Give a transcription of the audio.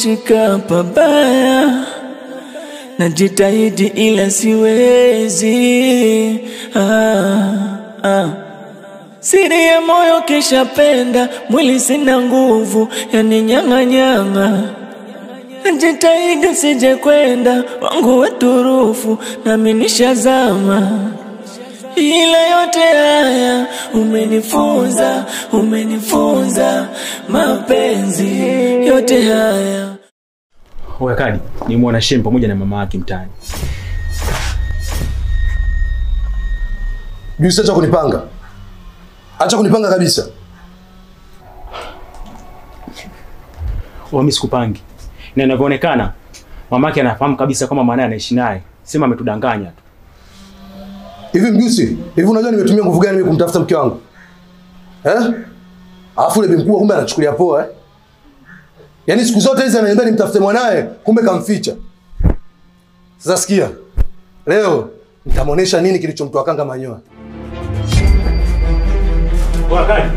umenishika pabaya, najitahidi ila siwezi. Siri ya moyo kisha penda, mwili sina nguvu, yani nyanga nyanga. Najitahidi sije kwenda, wangu weturufu, nami nishazama. Ila yote haya umenifunza mapenzi yote haya. Oya Kadi, ni muona Shem pamoja na mama yake mtaani. Juisi acha kunipanga. Acha kunipanga kabisa. Mimi sikupangi. Na inavyoonekana mamake anafahamu kabisa kama mwanae anaishi naye. Sema ametudanganya tu. Hivi Mjusi, hivi unajua nimetumia nguvu gani mimi kumtafuta mke wangu? Alafu yule bimkubwa kumbe anachukulia poa Yaani siku zote hizi ananiambia nimtafute mwanae, kumbe kamficha. Sasa sikia. Leo nitamuonesha nini kilichomtoa kanga manyoya. Oya Kadi.